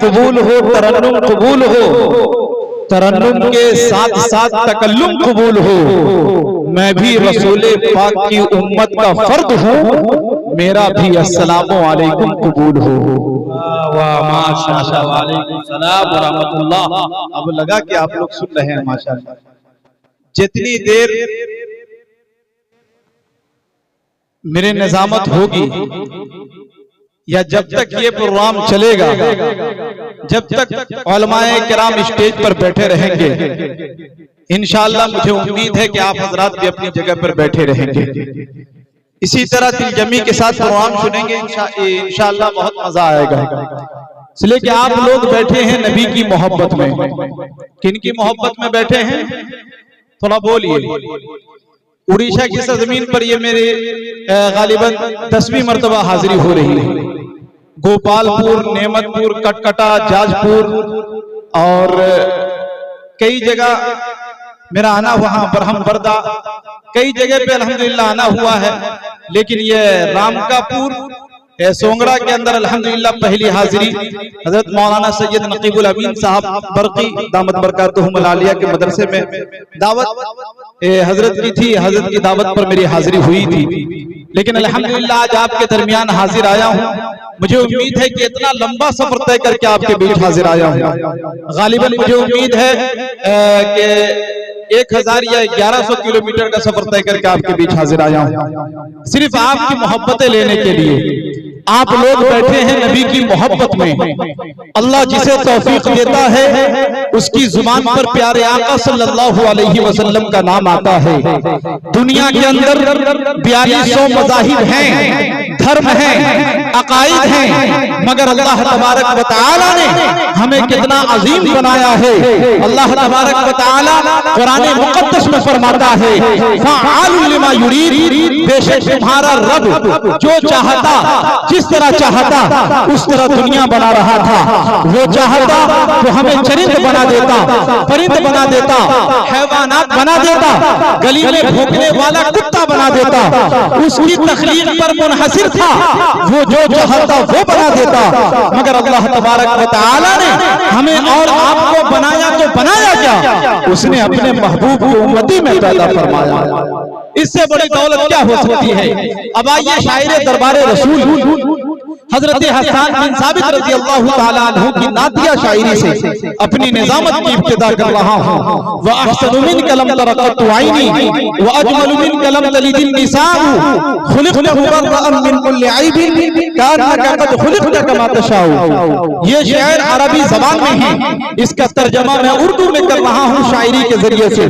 قبول ہو، ترنم قبول ہو، ترنم کے ساتھ ساتھ تکلم قبول ہو۔ میں بھی رسول پاک کی امت کا فرد ہوں، میرا بھی السلام علیکم قبول ہو۔ ماشاءاللہ، وعلیکم السلام ورحمۃ اللہ۔ اب لگا کہ آپ لوگ سن رہے ہیں ماشاءاللہ۔ جتنی دیر میرے نظامت ہوگی یا جب تک یہ پروگرام چلے گا، جب تک علماء کرام اسٹیج پر بیٹھے رہیں گے، انشاءاللہ مجھے امید ہے کہ آپ حضرات بھی اپنی جگہ پر بیٹھے رہیں گے۔ اسی طرح دل جمی کے ساتھ پروگرام سنیں گے، انشاءاللہ بہت مزہ آئے گا۔ اس لیے کہ آپ لوگ بیٹھے ہیں نبی کی محبت میں۔ کن کی محبت میں بیٹھے ہیں؟ تھوڑا بولیے۔ اڑیسہ کی سرزمین پر یہ میرے غالباً 10ویں مرتبہ حاضری ہو رہی ہے۔ گوپال پور، نعمت پور، کٹکٹا، جاج پور اور کئی جگہ میرا آنا، وہاں برہم بردہ، کئی جگہ پہ الحمدللہ آنا ہوا ہے۔ لیکن یہ رام کا پور سونگڑا کے اندر الحمدللہ پہلی حاضری حضرت مولانا سید نقیب الامین صاحب برقی دامت برکاتہم العالیہ کے مدرسے میں دعوت حضرت کی تھی، حضرت کی دعوت پر میری حاضری ہوئی تھی۔ لیکن الحمدللہ آج آپ کے درمیان حاضر آیا ہوں۔ مجھے امید ہے کہ اتنا لمبا سفر طے کر کے آپ کے بیچ حاضر آیا ہوں۔ غالباً مجھے امید ہے کہ 1000 یا 1100 کلومیٹر کا سفر طے کر کے آپ کے بیچ حاضر آیا ہوں، صرف آپ کی محبتیں لینے کے لیے۔ آپ لوگ بیٹھے ہیں نبی کی محبت میں۔ اللہ جسے توفیق دیتا ہے اس کی زبان پر پیارے آقا صلی اللہ علیہ وسلم کا نام آتا ہے۔ دنیا کے اندر 4200 مذاہب ہیں، دھرم ہیں، عقائد ہیں، مگر اللہ تبارک و تعالی نے ہمیں کتنا عظیم بنایا ہے۔ اللہ تبارک و تعالی قرآن مقدس میں فرماتا ہے فعال لما یرید، بے شک تمہارا رب جو چاہتا، جس طرح چاہتا اس طرح دنیا بنا رہا تھا۔ وہ چاہتا تو ہمیں چرند بنا دیتا، پرند بنا دیتا، حیوانات بنا دیتا، گلی میں بھونکنے والا کتا بنا دیتا۔ اس کی تخلیق پر منحصر تھا، وہ جو چاہتا وہ بنا دیتا۔ مگر اللہ تبارک و تعالی نے ہمیں اور آپ کو بنایا تو بنایا کیا؟ اس نے اپنے محبوب کو امتی میں پیدا فرمایا۔ اس سے بڑی دولت کیا ہو سکتی ہے؟ اب آئیے شاعر دربار رسول حضرت حسان بن ثابت رضی اللہ تعالیٰ عنہ کی نعتیہ شاعری سے اپنی نظامت کی ابتدا کر رہا ہوں۔ وَأَحْسَنُ مِنْكَ لَمْ تَرَ قَطُّ عَيْنِي وَأَجْمَلُ مِنْكَ لَمْ تَلِدِ النِّسَاءُ خُلِقْتَ مُبَرَّأً مِنْ كُلِّ عَيْبٍ كَأَنَّكَ قَدْ خُلِقْتَ كَمَا تَشَاءُ۔ یہ شعر عربی زبان میں ہے، اس کا ترجمہ میں اردو میں کر رہا ہوں شاعری کے ذریعے سے۔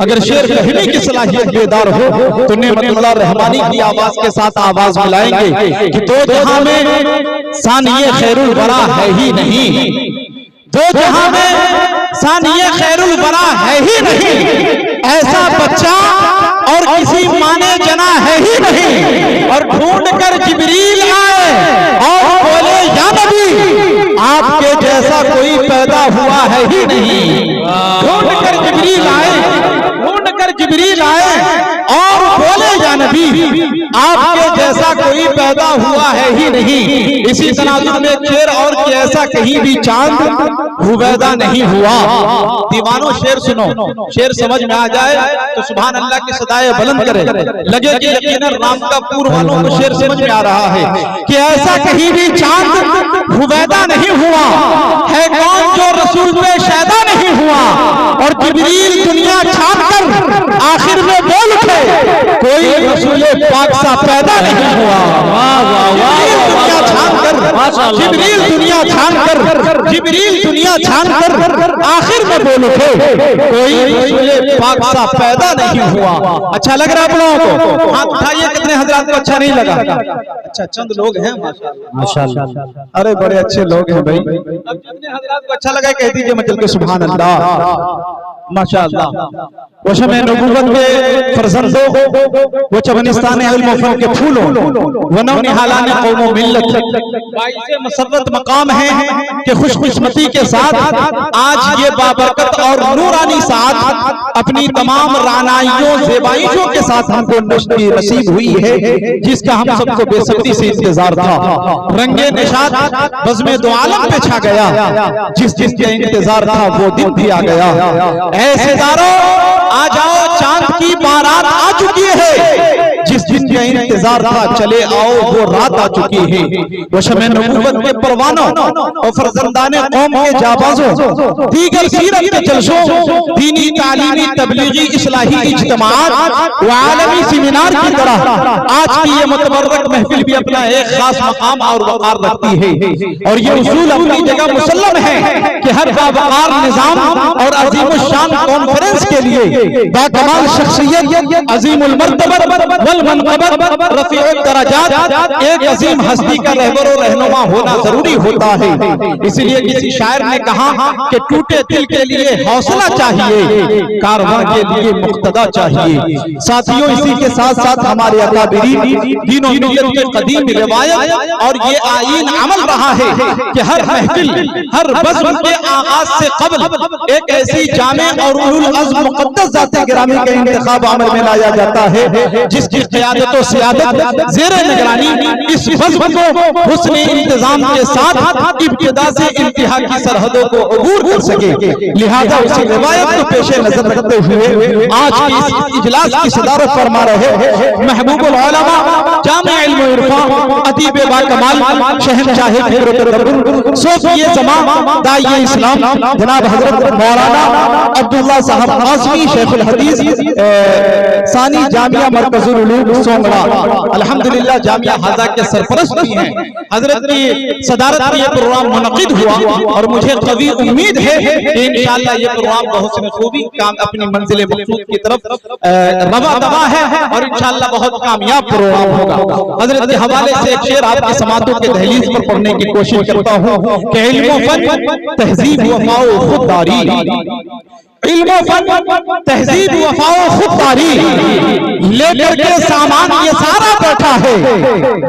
اگر شعر کہنے کی صلاحیت بیدار ہو تو نعمت اللہ رحمانی کی آواز کے ساتھ آواز ملائیں گے کہ دو جہاں میں ثانی خیر الورا ہے ہی نہیں، دو جہاں میں ثانی خیر الورا ہے ہی نہیں، ایسا بچہ اور کسی ماں نے جنا ہے ہی نہیں۔ اور ڈھونڈ کر جبریل آئے اور بولے یا نبی آپ کے جیسا کوئی پیدا ہوا ہے ہی نہیں۔ ڈھونڈ کر جبریل آئے، ڈھونڈ کر جبریل آئے اور بولے یا نبی آپ کے جیسا کوئی پیدا ہوا ہے ہی نہیں۔ اسی تناظر میں شعر اور کہ ایسا کہیں بھی چاند ہویدا نہیں ہوا۔ دیوانوں شعر سنو، شعر سمجھ میں آ جائے تو سبحان اللہ کی صدائے بلند کرے، لگے کہ یقیناً رام کا پور والوں کو شعر سمجھ میں آ رہا ہے کہ ایسا کہیں بھی چاند ہویدا نہیں ہوا، ہے کون جو رسول پہ شیدا نہیں ہوا۔ اور جبریل دنیا چھان کر آخر میں بول اٹھے کوئی رسول پاک سا پیدا نہیں ہوا۔ جبریل دنیا چھان کر، جبریل دنیا چھان کر آخر میں بول اٹھے کوئی رسول پاک سا پیدا نہیں ہوا۔ اچھا لگ رہا ہے آپ لوگوں کو؟ ہاتھ اٹھائیے کتنے حضرات کو اچھا نہیں لگا؟ اچھا چند لوگ ہیں ماشاءاللہ، ارے بڑے اچھے لوگ ہیں بھائی۔ اب جتنے حضرات کو اچھا لگا کہہ دیجئے مچل کے سبحان اللہ ماشاءاللہ۔ وہ شمع نبوت کے فرزندوں، وہ چمنستان علم و فن کے پھولوں، وہ نو نہالان قوم و ملت، باعث مسرت مقام ہے کہ خوش قسمتی کے ساتھ آج یہ بابرکت اور نورانی ساتھ اپنی تمام رعنائیوں زیبائشوں کے ساتھ ہم کو نصیب ہوئی ہے، جس کا ہم سب کو بے صبری سے انتظار تھا۔ رنگ نشاط بزم دو عالم پہ چھا گیا، جس کا انتظار تھا وہ دن بھی آ گیا۔ ایسے داروں آ جاؤ، چاند کی بارات آ چکی ہے، جس دن کا انتظار تھا چلے آؤ وہ رات آ چکی ہے۔ وہ شمع نبوت کے پروانوں اور فرزندان قوم کے جابازوں، دیگر سیرت کے جلسوں، دینی تعلیمی تبلیغی اصلاحی اجتماعات و عالمی سیمینار کی طرح آج کی یہ متبرک محفل بھی اپنا ایک خاص مقام اور وقار رکھتی ہے، اور یہ اصول اپنی جگہ مسلم ہے کہ ہر باوقار نظام اور عظیم الشان کانفرنس کے لیے باکمال شخصیت، عظیم المرتبہ والمنقبت، رفیع الدرجات ایک عظیم ہستی کا رہبر و رہنما ہونا ضروری ہوتا ہے۔ اسی لیے کسی شاعر نے کہا کہ ٹوٹے دل کے لیے حوصلہ چاہیے، کارواں کے لیے مقتدی چاہیے۔ ساتھیوں، اسی کے ساتھ ساتھ ہمارے اکابرین دین و ملت کے قدیم روایت اور یہ آئین عمل رہا ہے کہ ہر محفل، ہر بزم کے آغاز سے قبل ایک ایسی جامع اور اولو العزم مقدس ذات گرامی کا انتخاب عمل میں لایا جاتا ہے، جس کی قیادت و سیادت زیر نگرانی اس بزم کو حسن انتظام کے ساتھ ابتدا سے انتہا کی سرحدوں کو عبور کر سکے۔ لہذا اسی روایت کو پیش نظر رکھتے ہوئے آج کی اس اجلاس کی صدارت فرما رہے محبوب العلماء، جامع علم و عرفان، ادیب باکمال، شہنشاہ فکر و تدبر، صوفی زمان، داعی اسلام جناب حضرت مولانا عبداللہ صاحب قاسمی شیخ الحدیث ثانی جامعہ مرکز العلوم سونگڑا، الحمدللہ جامعہ ہذا کے سرپرست بھی ہیں۔ حضرت کی صدارت میں یہ پروگرام منعقد ہوا اور مجھے قوی امید ہے کہ انشاءاللہ یہ پروگرام بہت سے خوبی اپنی منزل مقصود کی طرف روا دوا ہے اور انشاءاللہ بہت کامیاب پروگرام ہوگا۔ حضرت کے حوالے سے ایک شعر آپ کی سماعتوں کے دہلیز پر پڑھنے کی کوشش کرتا ہوں کہ علم و فن، تہذیب، وفا و خودداری، علم و فن، تہذیب، وفا و خودداری لے کر کے سامان یہ سارا بیٹھا ہے،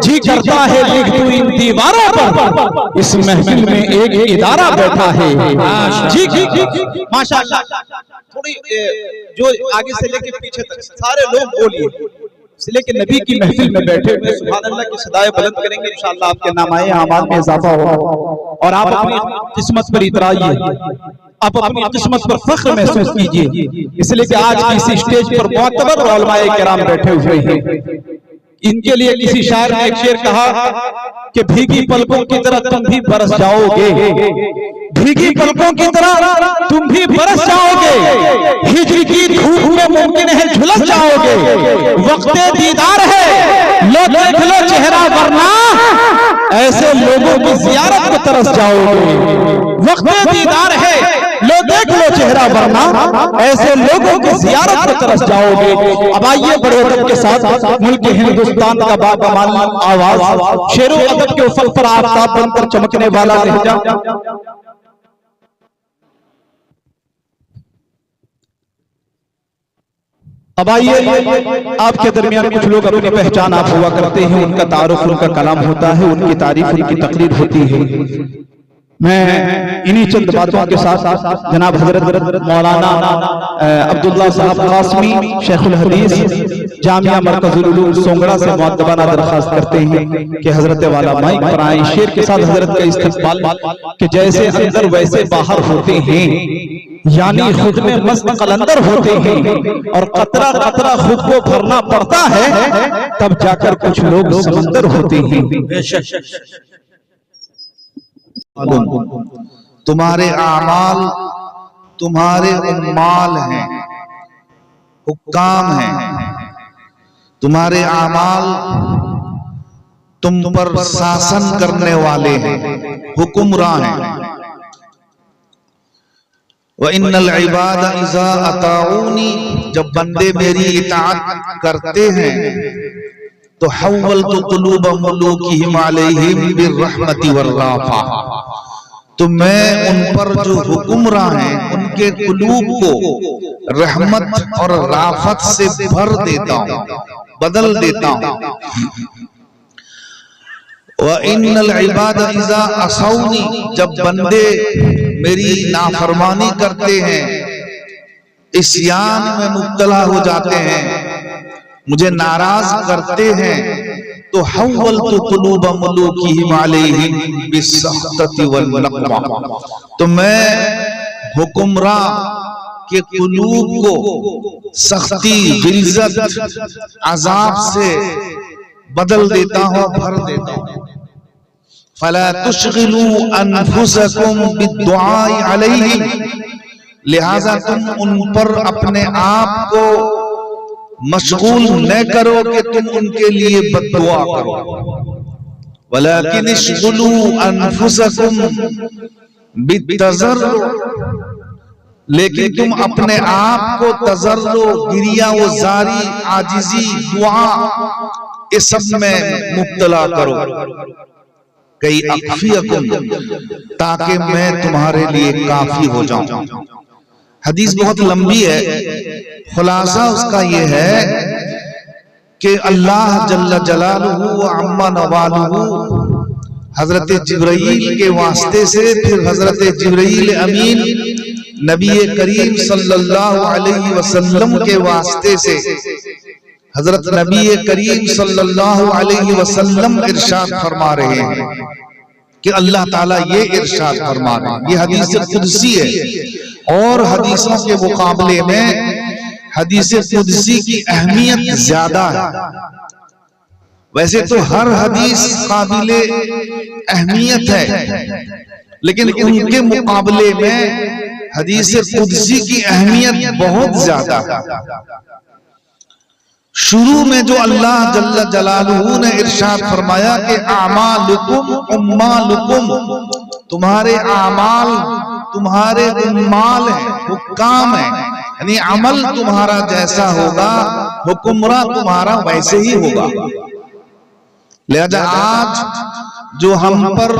جی کرتا ہے لکھ دوں ان دیواروں پر، اس محفل میں ایک ادارہ بیٹھا ہے۔ جی ماشاءاللہ، تھوڑی جو آگے سے لے کے پیچھے تک سارے لوگ بولیے، اس لیے کہ نبی کی محفل میں بیٹھے ہوئے سبحان اللہ کی صدائے بلند کریں گے، انشاءاللہ آپ کے نامائے اعمال میں اضافہ ہوگا اور آپ اپنی قسمت پر اترائیے، آپ اپنی قسمت پر فخر محسوس کیجئے، اس لیے کہ آج کی اسی اسٹیج پر معتبر علماء کرام بیٹھے ہوئے ہیں۔ ان کے لیے کسی شاعر نے ایک شعر کہا کہ بھیگی پلکوں کی طرح تم بھی برس جاؤ گے، بھیگی پلکوں کی طرح تم بھی برس جاؤ گے، ہجر کی دھوپ میں ممکن ہے جھلس جاؤ گے، وقت دیدار ہے لو دیکھ لو چہرہ ورنہ ایسے لوگوں کی زیارت کو ترس جاؤ گے، وقت دیدار ہے لو دیکھ لو چہرہ ورنہ ایسے لوگوں کی زیارت کو ترس جاؤ گے۔ اب آئیے بڑے ادب کے ساتھ ملک ہندوستان کا باکمال آواز، شعر و ادب کے افق پر آفتاب بن کر چمکنے والا لہجہ، اب آئیے آپ کے درمیان کچھ لوگ اپنی پہچان آپ ہوا کرتے ہیں، ان کا تعارف، ان کا کلام ہوتا ہے، ان کی تعریف، ان کی تقریر ہوتی ہے۔ میں انہی چند باتوں کے ساتھ جناب حضرت مولانا عبداللہ صاحب قاسمی شیخ الحدیث جامعہ مرکز العلوم سونگڑا سے مؤدبانہ درخواست کرتے ہیں کہ حضرت والا مائک پر آئیں۔ شعر کے ساتھ حضرت کا استقبال کہ جیسے اندر ویسے باہر ہوتے ہیں، یعنی خود میں مست قلندر ہوتے ہیں اور قطرہ قطرہ خود کو بھرنا پڑتا ہے، تب جا کر کچھ لوگ سمندر ہوتے ہیں۔ تمہارے اعمال تمہارے عمال ہیں، حکام ہیں، تمہارے اعمال تم پر شاسن کرنے والے ہیں، حکمراں ہیں۔ وَإِنَّ الْعِبَادَ إِذَا أَطَاعُونِي، جب بندے میری اطاعت کرتے ہیں تو حولت قلوب ملوکہم علیہم بالرحمت والرافہ، تو میں ان پر جو حکمراں ہیں ان کے قلوب کو رحمت اور رافت سے بھر دیتا ہوں، بدل دیتا ہوں۔ وَإِنَّ الْعِبَادَ إِذَا عَصَوْنِي، جب بندے میری نافرمانی کرتے ہیں، عصیان میں مبتلا ہو جاتے ہیں، مجھے ناراض کرتے ہیں، تو حولت قلوب ملوکہم علیہم بالسخطۃ والنقمہ، تو میں حکمراں کے قلوب کو سختی، غلظت، عذاب سے بدل دیتا ہوں، بھر دیتا ہوں۔ فلا تشغلوا انفسکم بالدعاء علیہم، لہذا تم ان پر اپنے آپ کو مشغول نہ کرو کہ تم ان کے لیے بد دعا کرو، ولیکن اشغلوا انفسکم بالتضرع، لیکن تم اپنے آپ کو تضرع، گریہ و زاری، عاجزی، دعا، اس سب میں مبتلا کرو، کئی اکفیکم، تاکہ میں تمہارے لیے کافی ہو جاؤں۔ حدیث بہت لمبی ہے، خلاصہ اس کا یہ ہے کہ اللہ جل جلالہ و عم نوالہ حضرت جبرائیل کے واسطے سے، پھر حضرت جبرائیل امین نبی کریم صلی اللہ علیہ وسلم کے واسطے سے حضرت نبی کریم صلی اللہ علیہ وسلم ارشاد فرما رہے ہیں کہ اللہ تعالیٰ یہ ارشاد فرما رہے ہیں، یہ حدیث قدسی ہے، اور حدیثوں کے مقابلے میں حدیث قدسی کی اہمیت زیادہ ہے۔ ویسے تو ہر حدیث قابل اہمیت ہے، لیکن ان کے مقابلے میں حدیث قدسی کی اہمیت بہت زیادہ ہے۔ شروع میں جو اللہ جل جلالہ نے ارشاد فرمایا کہ اعمالکم امالکم، تمہارے اعمال تمہارے امال ہیں، حکام ہیں، یعنی عمل تمہارا جیسا ہوگا حکمراں تمہارا ویسے ہی ہوگا۔ لہذا آج جو ہم پر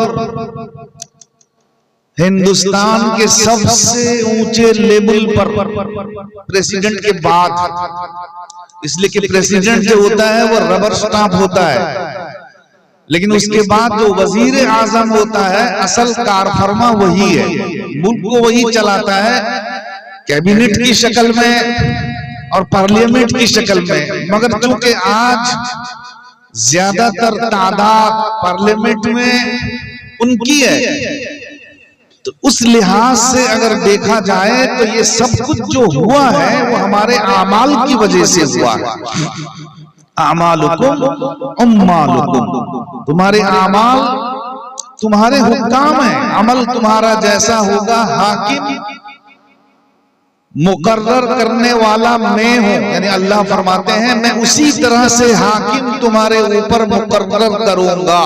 ہندوستان کے سب سے اونچے لیبل پر پریزیڈنٹ کے بعد، اس لیے کہ پریزیڈنٹ جو ہوتا ہے وہ ربر سٹامپ ہوتا ہے، لیکن اس کے بعد جو وزیر اعظم ہوتا ہے اصل کارفرما وہی ہے، ملک کو وہی چلاتا ہے، کیبنٹ کی شکل میں اور پارلیمنٹ کی شکل میں۔ مگر چونکہ آج زیادہ تر تعداد پارلیمنٹ میں ان کی ہے، تو اس لحاظ سے اگر دیکھا جائے تو یہ سب کچھ جو ہوا ہے وہ ہمارے اعمال کی وجہ سے ہوا ہے۔ اعمالکم امالکم، تمہارے اعمال تمہارے حکام ہیں، عمل تمہارا جیسا ہوگا، حاکم مقرر کرنے والا میں ہوں، یعنی اللہ فرماتے ہیں میں اسی طرح سے حاکم تمہارے اوپر مقرر کروں گا۔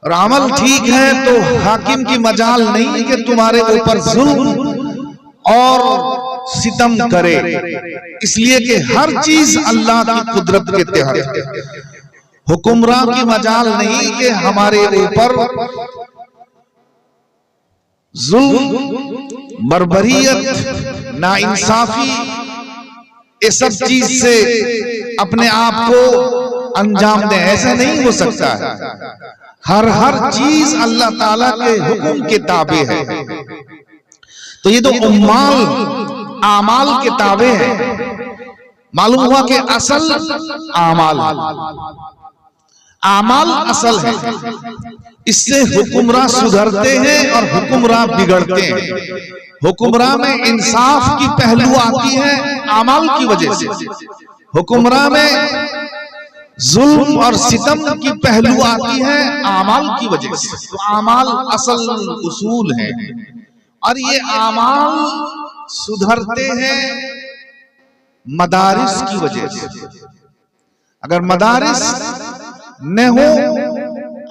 اور عمل ٹھیک ہے تو حاکم کی مجال نہیں کہ تمہارے اوپر ظلم اور ستم کرے، اس لیے کہ ہر چیز اللہ کی قدرت کے تحت ہے۔ حکمراں کی مجال نہیں کہ ہمارے اوپر ظلم، بربریت، ناانصافی، اس سب چیز سے اپنے آپ کو انجام دیں، ایسا نہیں ہو سکتا ہے۔ ہر چیز اللہ تعالیٰ کے حکم کے تابع ہے۔ تو یہ تو اعمال کے تابع ہے، معلوم ہوا کہ اصل اعمال اصل ہے، اس سے حکمراں سدھرتے ہیں اور حکمراں بگڑتے ہیں۔ حکمراں میں انصاف کی پہلو آتی ہے اعمال کی وجہ سے، حکمراں میں ظلم اور ستم کی پہلو آتی ہے اعمال کی وجہ سے۔ تو اعمال اصل اصول ہیں، اور یہ اعمال سدھرتے ہیں مدارس کی وجہ سے۔ اگر مدارس نہ ہو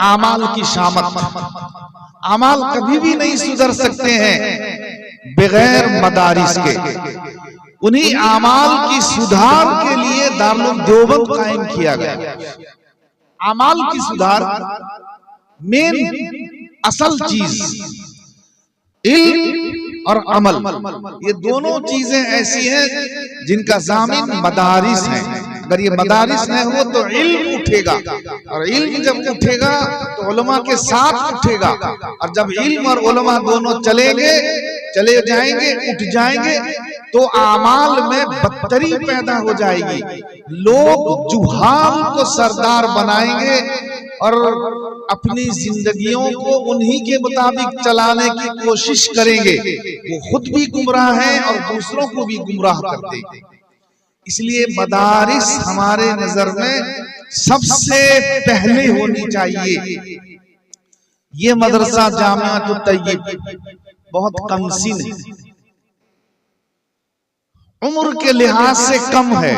اعمال کی شامت، اعمال کبھی بھی نہیں سدھر سکتے ہیں بغیر مدارس کے۔ انہی اعمال کی سدھار کے لیے دارالعلوم دیوبند قائم کیا گیا۔ اعمال کی سدھار مین اصل چیز علم اور عمل، یہ دونوں چیزیں ایسی ہیں جن کا ضامن مدارس ہیں. اگر یہ مدارس نہ ہو تو علم اٹھے گا، اور علم جب اٹھے گا تو علماء کے ساتھ اٹھے گا، اور جب علم اور علماء دونوں چلے جائیں گے، اٹھ جائیں گے، تو اعمال میں بدتری پیدا ہو جائے گی. لوگ جہال کو سردار بنائیں گے اور اپنی زندگیوں کو انہی کے مطابق چلانے کی کوشش کریں گے. وہ خود بھی گمراہ ہیں اور دوسروں کو بھی گمراہ کرتے ہیں. اس لیے مدارس ہمارے نظر میں سب سے پہلے ہونی چاہیے. یہ مدرسہ جامعۃ الطیب بہت کم سن ہے، عمر کے لحاظ سے کم ہے،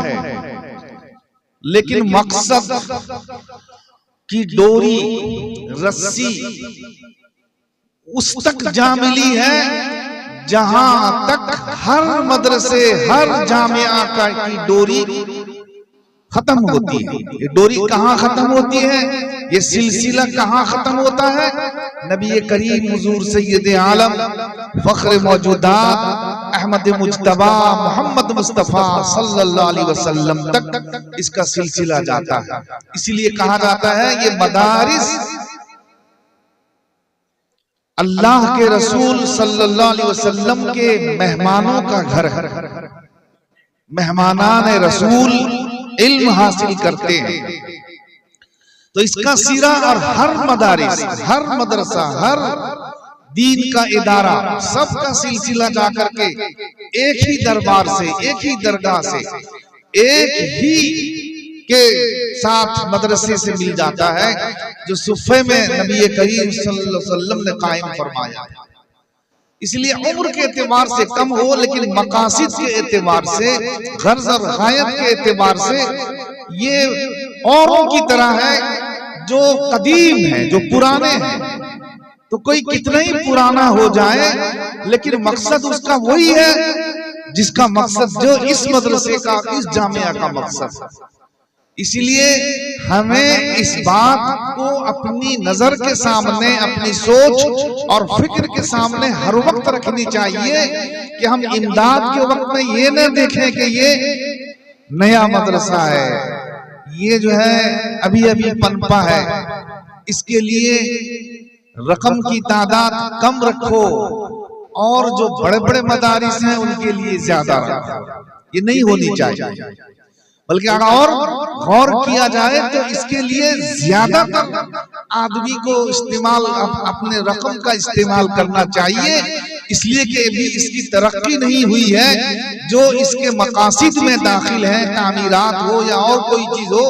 لیکن مقصد کی ڈوری رسی اس تک جا ملی ہے جہاں تک ہر مدرسے، ہر جامعہ کی ڈوری ختم ہوتی ہے. یہ ڈوری کہاں ختم ہوتی ہے؟ یہ سلسلہ کہاں ختم ہوتا ہے؟ نبی کریم حضور سید عالم فخر موجودات احمد مجتبی محمد مصطفیٰ صلی اللہ علیہ وسلم تک اس کا سلسلہ جاتا ہے. اس لیے کہا جاتا ہے یہ مدارس اللہ کے رسول صلی اللہ علیہ وسلم کے مہمانوں کا گھر ہے. مہمانان رسول علم حاصل کرتے ہیں. تو اس کا سیرہ اور ہر مدارس، ہر مدرسہ، ہر دین کا ادارہ، سب کا سلسلہ جا کر کے ایک ہی دربار سے، ایک ہی درگاہ سے، ایک ہی کے ساتھ مدرسے سے مل جاتا ہے جو صفحے میں نبی کریم صلی اللہ علیہ وسلم نے قائم فرمایا. اس لیے عمر کے اعتبار سے کم ہو، لیکن مقاصد کے اعتبار سے، غرض اور غایت کے اعتبار سے یہ اوروں کی طرح ہے جو قدیم ہے، جو پرانے ہیں. تو کوئی کتنا ہی پرانا ہو جائے لیکن مقصد اس کا وہی ہے جس کا مقصد جو اس مدرسے کا، اس جامعہ کا مقصد. اسی لیے ہمیں اس بات کو اپنی نظر کے سامنے، اپنی سوچ اور فکر کے سامنے ہر وقت رکھنی چاہیے کہ ہم امداد کے وقت میں یہ نہ دیکھیں کہ یہ نیا مدرسہ ہے، یہ جو ہے ابھی ابھی پنپا ہے، اس کے لیے رقم کی تعداد کم رکھو اور جو بڑے بڑے مدارس ہیں ان کے لیے زیادہ رکھو. یہ نہیں ہونی چاہیے، بلکہ اگر اور غور کیا جائے تو اس کے لیے زیادہ تر آدمی کو استعمال، اپنے رقم کا استعمال کرنا چاہیے. اس لیے کہ ابھی اس کی ترقی نہیں ہوئی ہے جو اس کے مقاصد میں داخل ہے، تعمیرات ہو یا اور کوئی چیز ہو،